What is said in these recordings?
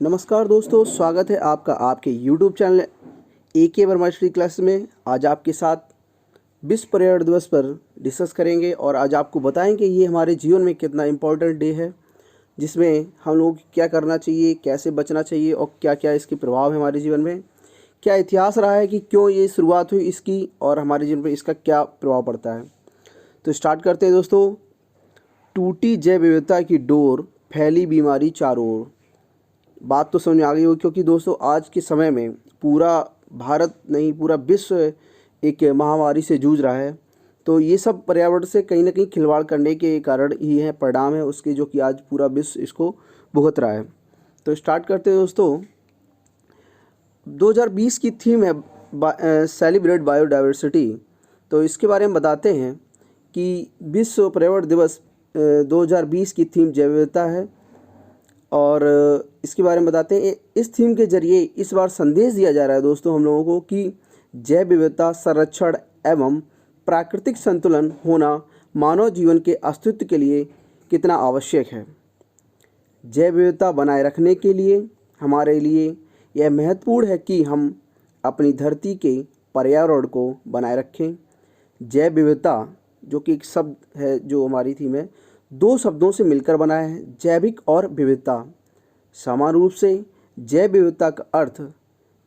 नमस्कार दोस्तों, स्वागत है आपका आपके YouTube channel AK Verma history class में। आज आपके साथ विश्व पर्यावरण दिवस पर डिस्कस करेंगे और आज आपको बताएंगे ये हमारे जीवन में कितना इम्पोर्टेंट डे है, जिसमें हम लोग क्या करना चाहिए, कैसे बचना चाहिए और क्या क्या इसके प्रभाव है हमारे जीवन में, क्या इतिहास रहा है कि क्यों ये शुरुआत हुई इसकी और हमारे जीवन पर इसका क्या प्रभाव पड़ता है। तो स्टार्ट करते हैं दोस्तों। टूटी जैव विविधता की डोर, फैली बीमारी चारों ओर। बात तो समझ में आ गई होगी, क्योंकि दोस्तों आज के समय में पूरा भारत नहीं पूरा विश्व एक महामारी से जूझ रहा है। तो ये सब पर्यावरण से कहीं ना कहीं खिलवाड़ करने के कारण ही है, परिणाम है उसके, जो कि आज पूरा विश्व इसको भुगत रहा है। तो स्टार्ट करते हैं दोस्तों। 2020 की थीम है सेलिब्रेट बायोडाइवर्सिटी। तो इसके बारे में बताते हैं कि विश्व पर्यावरण दिवस 2020 की थीम जैव विविधता है और इसके बारे में बताते हैं। इस थीम के जरिए इस बार संदेश दिया जा रहा है दोस्तों हम लोगों को कि जैव विविधता संरक्षण एवं प्राकृतिक संतुलन होना मानव जीवन के अस्तित्व के लिए कितना आवश्यक है। जैव विविधता बनाए रखने के लिए हमारे लिए यह महत्वपूर्ण है कि हम अपनी धरती के पर्यावरण को बनाए रखें। जैव विविधता जो कि एक शब्द है जो हमारी थीम है, दो शब्दों से मिलकर बना है, जैविक और विविधता। समान रूप से जैव विविधता का अर्थ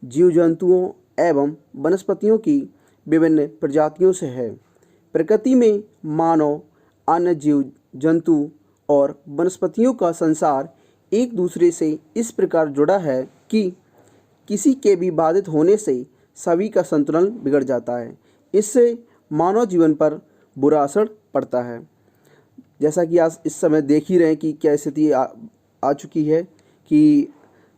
जीव जंतुओं एवं वनस्पतियों की विभिन्न प्रजातियों से है। प्रकृति में मानव, अन्य जीव जंतु और वनस्पतियों का संसार एक दूसरे से इस प्रकार जुड़ा है कि किसी के भी बाधित होने से सभी का संतुलन बिगड़ जाता है। इससे मानव जीवन पर बुरा असर पड़ता है। जैसा कि आज इस समय देख ही रहे हैं कि क्या स्थिति आ चुकी है कि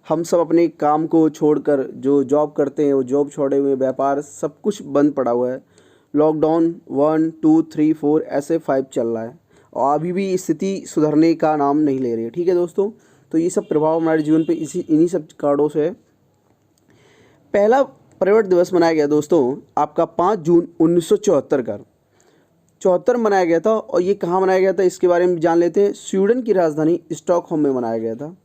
हम सब अपने काम को छोड़कर जो जॉब करते हैं वो जॉब छोड़े हुए, व्यापार सब कुछ बंद पड़ा हुआ है। लॉकडाउन 1, 2, 3, 4 ऐसे 5 चल रहा है और अभी भी स्थिति सुधरने का नाम नहीं ले रही है। ठीक है दोस्तों, तो ये सब प्रभाव हमारे जीवन पे इन्हीं सब कारणों से है। पहला पर्यावरण दिवस मनाया गया दोस्तों आपका 5 जून 1974 का 74 मनाया गया था। और ये कहाँ मनाया गया था इसके बारे में जान लेते हैं। स्वीडन की राजधानी स्टॉकहोम में मनाया गया था।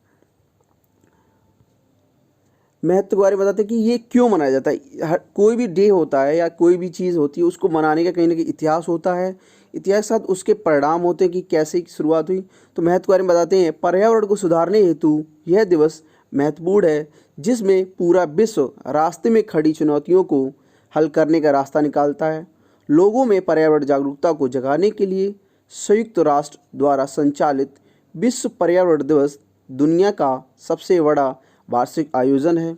महत्व के बारे में बताते हैं कि ये क्यों मनाया जाता है। कोई भी डे होता है या कोई भी चीज़ होती है उसको मनाने का कहीं ना कहीं इतिहास होता है। इतिहास के साथ उसके परिणाम होते हैं कि कैसे शुरुआत हुई। तो महत्व के बारे में बताते हैं। पर्यावरण को सुधारने हेतु यह दिवस महत्वपूर्ण है, जिसमें पूरा विश्व रास्ते में खड़ी चुनौतियों को हल करने का रास्ता निकालता है। लोगों में पर्यावरण जागरूकता को जगाने के लिए संयुक्त राष्ट्र द्वारा संचालित विश्व पर्यावरण दिवस दुनिया का सबसे बड़ा वार्षिक आयोजन है।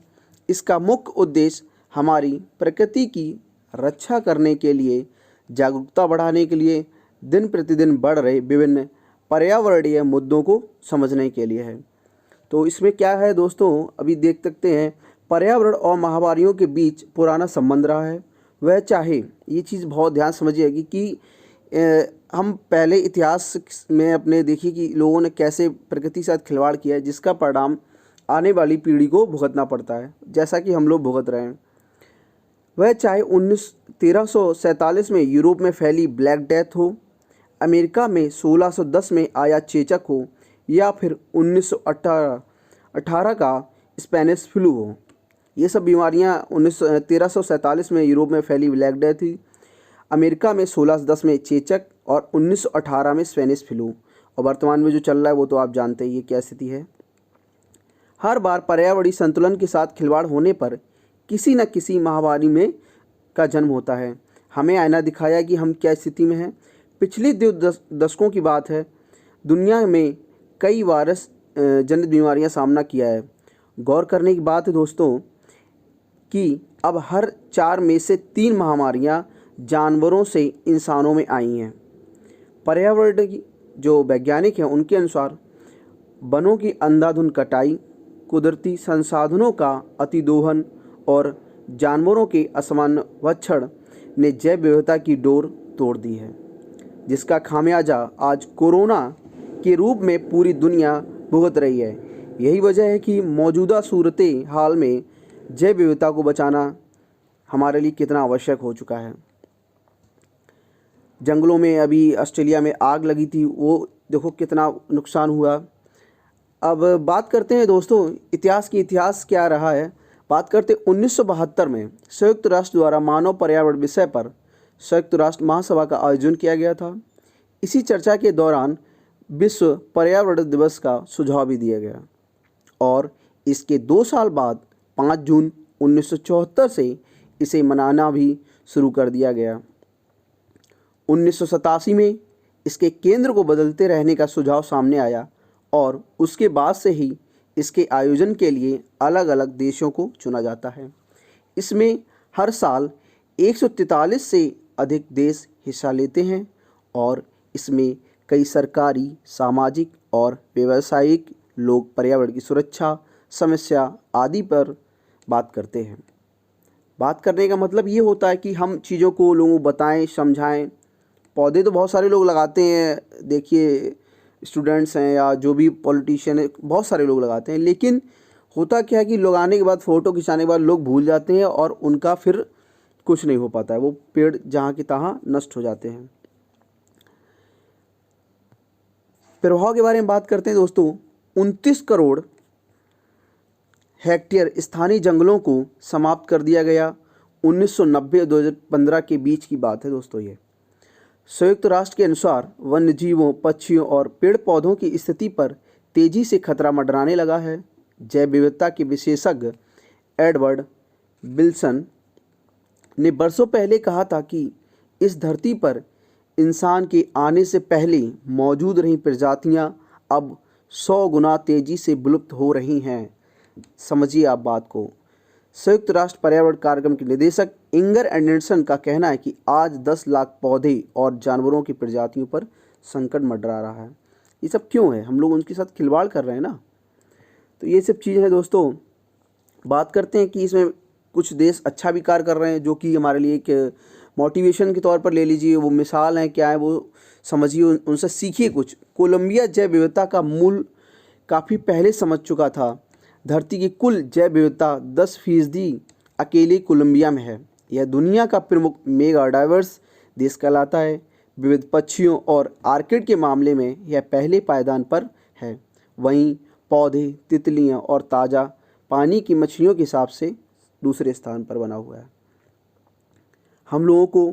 इसका मुख्य उद्देश्य हमारी प्रकृति की रक्षा करने के लिए, जागरूकता बढ़ाने के लिए, दिन प्रतिदिन बढ़ रहे विभिन्न पर्यावरणीय मुद्दों को समझने के लिए है। तो इसमें क्या है दोस्तों, अभी देख सकते हैं पर्यावरण और महामारियों के बीच पुराना संबंध रहा है। वह चाहे, ये चीज़ बहुत ध्यान समझिएगी कि हम पहले इतिहास में अपने देखिए कि लोगों ने कैसे प्रकृति के साथ खिलवाड़ किया है, जिसका परिणाम आने वाली पीढ़ी को भुगतना पड़ता है, जैसा कि हम लोग भुगत रहे हैं। वह चाहे 1347 में यूरोप में फैली ब्लैक डेथ हो, अमेरिका में 1610 में आया चेचक हो, या फिर 1918 का स्पेनिश फ्लू हो। ये सब बीमारियाँ 1347 में यूरोप में फैली ब्लैक डेथ थी, अमेरिका में 1610 में चेचक और 1918 में स्पेनिश फ्लू। और वर्तमान में जो चल रहा है वो तो आप जानते ही ये क्या स्थिति है। हर बार पर्यावरणीय संतुलन के साथ खिलवाड़ होने पर किसी न किसी महामारी में का जन्म होता है। हमें आईना दिखाया कि हम क्या स्थिति में हैं। पिछले 2 दशकों की बात है, दुनिया में कई वायरस जनित बीमारियां सामना किया है। गौर करने की बात है दोस्तों कि अब हर 4 में से 3 महामारियां जानवरों से इंसानों में आई हैं। पर्यावरण की जो वैज्ञानिक हैं उनके अनुसार वनों की अंधाधुंध कटाई, कुदरती संसाधनों का अतिदोहन और जानवरों के असमानवक्षण ने जैव विविधता की डोर तोड़ दी है, जिसका खामियाजा आज कोरोना के रूप में पूरी दुनिया भुगत रही है। यही वजह है कि मौजूदा सूरत हाल में जैव विविधता को बचाना हमारे लिए कितना आवश्यक हो चुका है। जंगलों में अभी ऑस्ट्रेलिया में आग लगी थी, वो देखो कितना नुकसान हुआ। अब बात करते हैं दोस्तों इतिहास क्या रहा है। बात करते हैं 1972 में संयुक्त राष्ट्र द्वारा मानव पर्यावरण विषय पर संयुक्त राष्ट्र महासभा का आयोजन किया गया था। इसी चर्चा के दौरान विश्व पर्यावरण दिवस का सुझाव भी दिया गया और इसके 2 साल बाद 5 जून 1974 से इसे मनाना भी शुरू कर दिया गया। 1987 में इसके केंद्र को बदलते रहने का सुझाव सामने आया और उसके बाद से ही इसके आयोजन के लिए अलग अलग देशों को चुना जाता है। इसमें हर साल 143 से अधिक देश हिस्सा लेते हैं और इसमें कई सरकारी, सामाजिक और व्यावसायिक लोग पर्यावरण की सुरक्षा, समस्या आदि पर बात करते हैं। बात करने का मतलब ये होता है कि हम चीज़ों को लोगों को बताएं, समझाएं। पौधे तो बहुत सारे लोग लगाते हैं, देखिए स्टूडेंट्स हैं या जो भी पॉलिटिशियन है, बहुत सारे लोग लगाते हैं, लेकिन होता क्या है कि लगाने के बाद, फ़ोटो खिंचाने के बाद लोग भूल जाते हैं और उनका फिर कुछ नहीं हो पाता है, वो पेड़ जहाँ की तहाँ नष्ट हो जाते हैं। प्रभाव के बारे में बात करते हैं दोस्तों। 29 करोड़ हेक्टेयर स्थानीय जंगलों को समाप्त कर दिया गया। 1990-2015 के बीच की बात है दोस्तों ये। संयुक्त राष्ट्र के अनुसार वन्यजीवों, पक्षियों और पेड़ पौधों की स्थिति पर तेजी से खतरा मंडराने लगा है। जैव विविधता के विशेषज्ञ एडवर्ड विल्सन ने वर्षों पहले कहा था कि इस धरती पर इंसान के आने से पहले मौजूद रही प्रजातियां अब 100 गुना तेजी से विलुप्त हो रही हैं। समझिए आप बात को। संयुक्त राष्ट्र पर्यावरण कार्यक्रम के निदेशक इंगर एंडरसन का कहना है कि आज 10 लाख पौधे और जानवरों की प्रजातियों पर संकट मंडरा रहा है। ये सब क्यों है? हम लोग उनके साथ खिलवाड़ कर रहे हैं ना। तो ये सब चीज़ें हैं दोस्तों। बात करते हैं कि इसमें कुछ देश अच्छा भी कार्य कर रहे हैं, जो कि हमारे लिए एक मोटिवेशन के तौर पर ले लीजिए। वो मिसाल हैं, क्या है वो समझिए, उनसे सीखिए कुछ। कोलंबिया जैव विविधता का मूल काफ़ी पहले समझ चुका था। धरती की कुल जैव विविधता 10% अकेले कोलंबिया में है। यह दुनिया का प्रमुख मेगा डाइवर्स देश कहलाता है। विविध पक्षियों और आर्किड के मामले में यह पहले पायदान पर है। वहीं पौधे, तितलियां और ताज़ा पानी की मछलियों के हिसाब से दूसरे स्थान पर बना हुआ है। हम लोगों को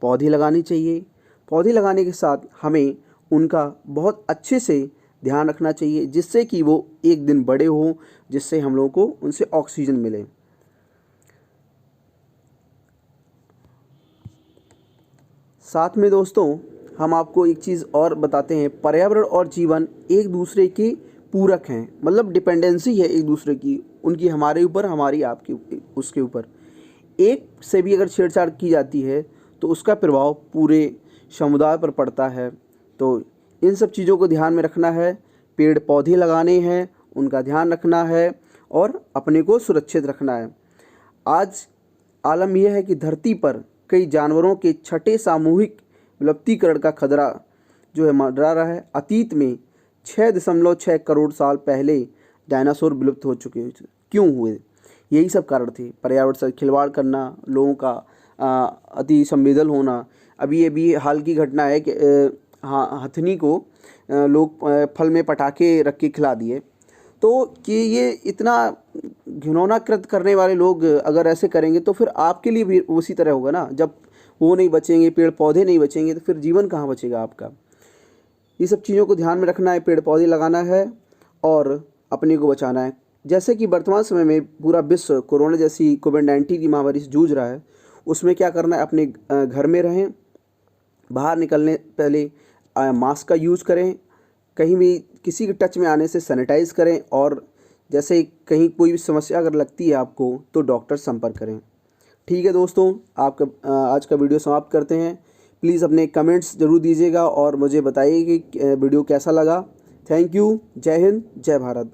पौधे लगाने चाहिए। पौधे लगाने के साथ हमें उनका बहुत अच्छे से ध्यान रखना चाहिए, जिससे कि वो एक दिन बड़े हों, जिससे हम लोगों को उनसे ऑक्सीजन मिले। साथ में दोस्तों हम आपको एक चीज़ और बताते हैं, पर्यावरण और जीवन एक दूसरे के पूरक हैं, मतलब डिपेंडेंसी है एक दूसरे की, उनकी हमारे ऊपर, हमारी आपके उसके ऊपर। एक से भी अगर छेड़छाड़ की जाती है तो उसका प्रभाव पूरे समुदाय पर पड़ता है। तो इन सब चीज़ों को ध्यान में रखना है, पेड़ पौधे लगाने हैं, उनका ध्यान रखना है और अपने को सुरक्षित रखना है। आज आलम यह है कि धरती पर कई जानवरों के छठे सामूहिक विलुप्तीकरण का खतरा जो है मंडरा रहा है। अतीत में 6.6 करोड़ साल पहले डायनासोर विलुप्त हो चुके। क्यों हुए? यही सब कारण थे, पर्यावरण से खिलवाड़ करना, लोगों का अति संवेदनशील होना। अभी ये भी हाल की घटना है कि हथनी को लोग फल में पटाखे रख के खिला दिए। तो कि ये इतना घिनौना कृत्य करने वाले लोग अगर ऐसे करेंगे तो फिर आपके लिए भी उसी तरह होगा ना। जब वो नहीं बचेंगे, पेड़ पौधे नहीं बचेंगे, तो फिर जीवन कहाँ बचेगा आपका। ये सब चीज़ों को ध्यान में रखना है, पेड़ पौधे लगाना है और अपने को बचाना है। जैसे कि वर्तमान समय में पूरा विश्व कोरोना जैसी कोविड-19 की महामारी से जूझ रहा है, उसमें क्या करना है, अपने घर में रहें, बाहर निकलने पहले मास्क का यूज़ करें, कहीं भी किसी के टच में आने से सैनिटाइज़ करें और जैसे कहीं कोई भी समस्या अगर लगती है आपको तो डॉक्टर संपर्क करें। ठीक है दोस्तों, आपका आज का वीडियो समाप्त करते हैं। प्लीज़ अपने कमेंट्स ज़रूर दीजिएगा और मुझे बताइए कि वीडियो कैसा लगा। Thank you. जय हिंद, जय भारत।